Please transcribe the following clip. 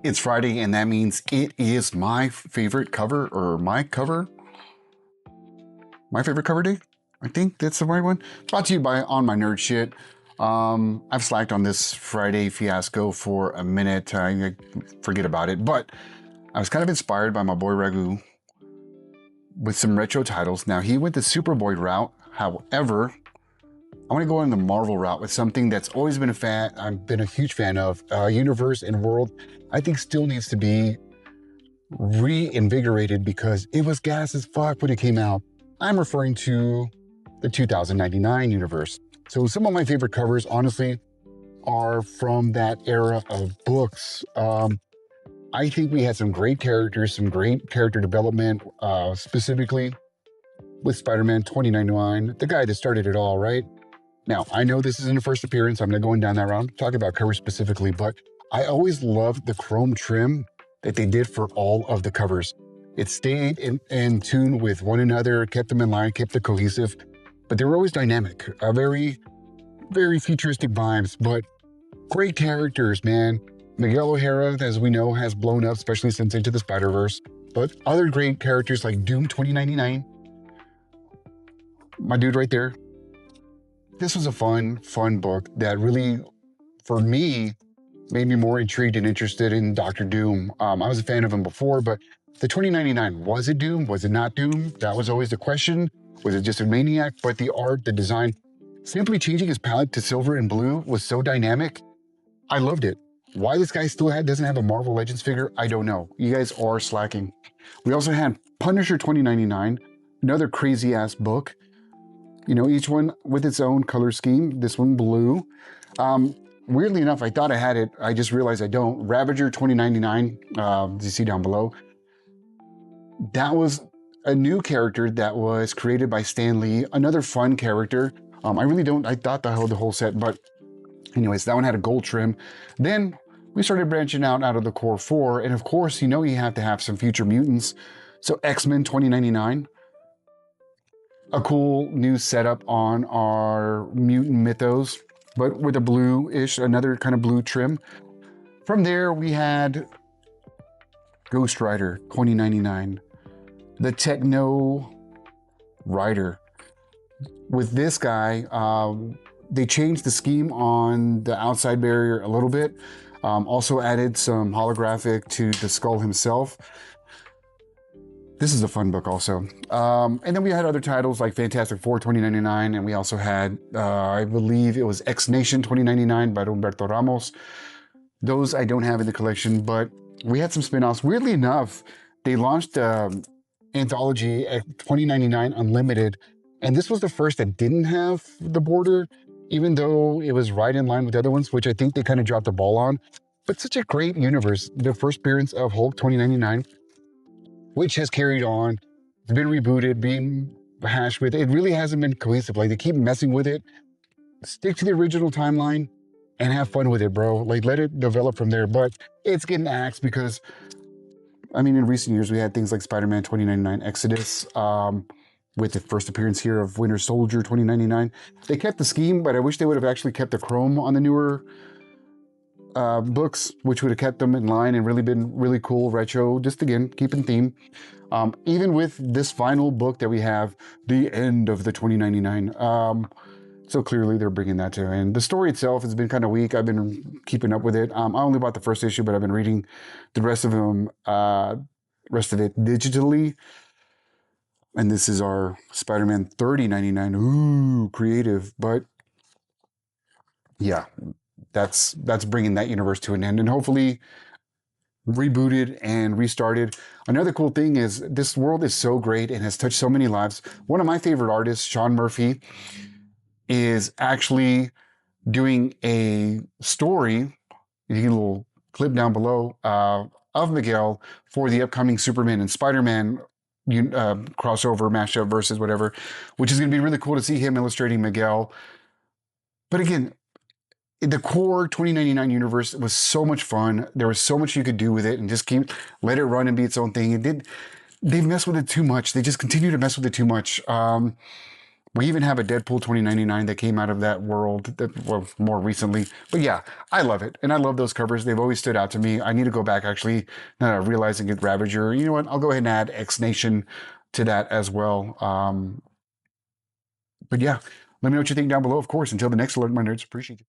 It's Friday, and that means it is my favorite cover, or my favorite cover day. I think that's the right one. Brought to you by On My Nerd Shit. I've slacked on this Friday fiasco for a minute. I forget about it, but I was kind of inspired by my boy Ragu with some retro titles. Now, he went the Superboy route. However, I want to go on the Marvel route with something that's always been I've been a huge fan of. Universe and world, I think, still needs to be reinvigorated because it was gas as fuck when it came out. I'm referring to the 2099 universe. So some of my favorite covers, honestly, are from that era of books. I think we had some great characters, some great character development, specifically with Spider-Man 2099, the guy that started it all, right? Now, I know this isn't a first appearance. I'm not going down that route, talking about covers specifically, but I always loved the chrome trim that they did for all of the covers. It stayed in tune with one another, kept them in line, kept it cohesive, but they were always dynamic, very, very futuristic vibes, but great characters, man. Miguel O'Hara, as we know, has blown up, especially since Into the Spider-Verse, but other great characters like Doom 2099, my dude right there. This was a fun book that really, for me, made me more intrigued and interested in Dr. Doom. I was a fan of him before, but the 2099, was it Doom? Was it not Doom? That was always the question. Was it just a maniac? But the art, the design, simply changing his palette to silver and blue was so dynamic. I loved it. Why this guy still doesn't have a Marvel Legends figure, I don't know. You guys are slacking. We also had Punisher 2099, another crazy ass book. You know, each one with its own color scheme. This one blue. Weirdly enough, I thought I had it. I just realized I don't. Ravager 2099, you see down below. That was a new character that was created by Stan Lee. Another fun character. I thought the whole set, but anyways, that one had a gold trim. Then we started branching out of the core 4. And of course, you have to have some future mutants. So X-Men 2099. A cool new setup on our mutant mythos, but with a blue-ish, another kind of blue trim. From there, we had Ghost Rider 2099, the Techno Rider. With this guy, they changed the scheme on the outside barrier a little bit. Also added some holographic to the skull himself. This is a fun book also. And then we had other titles like Fantastic Four 2099, and we also had, I believe it was X Nation 2099 by Humberto Ramos. Those I don't have in the collection, but we had some spin-offs. Weirdly enough, they launched Anthology 2099 Unlimited, and this was the first that didn't have the border, even though it was right in line with the other ones, which I think they kind of dropped the ball on. But such a great universe. The first appearance of Hulk 2099, which has carried on. It's been rebooted, being hashed with. It really hasn't been cohesive. Like, they keep messing with it. Stick to the original timeline and have fun with it, bro. Like, let it develop from there. But it's getting axed because, I mean, in recent years, we had things like Spider-Man 2099 Exodus, with the first appearance here of Winter Soldier 2099. They kept the scheme, but I wish they would have actually kept the chrome on the newer books, which would have kept them in line and really been really cool, retro, just again, keeping theme. Even with this final book that we have, the end of the 2099. So clearly they're bringing that to an end. The story itself has been kind of weak. I've been keeping up with it. I only bought the first issue, but I've been reading the rest of them, rest of it digitally. And this is our Spider-Man 3099. Ooh, creative. But yeah, that's bringing that universe to an end, and hopefully rebooted and restarted. Another cool thing is this world is so great and has touched so many lives. One of my favorite artists, Sean Murphy, is actually doing a story, a little clip down below, of Miguel for the upcoming Superman and Spider-Man crossover, mashup, versus whatever, which is going to be really cool to see him illustrating Miguel. But again, the core 2099 universe was so much fun. There was so much you could do with it, and just let it run and be its own thing. They've messed with it too much. They just continue to mess with it too much. We even have a Deadpool 2099 that came out of that world, that, well, more recently. But yeah, I love it. And I love those covers. They've always stood out to me. I need to go back, actually, realizing it's Ravager. You know what? I'll go ahead and add X Nation to that as well. But yeah, let me know what you think down below, of course. Until the next Alert My Nerds, appreciate you.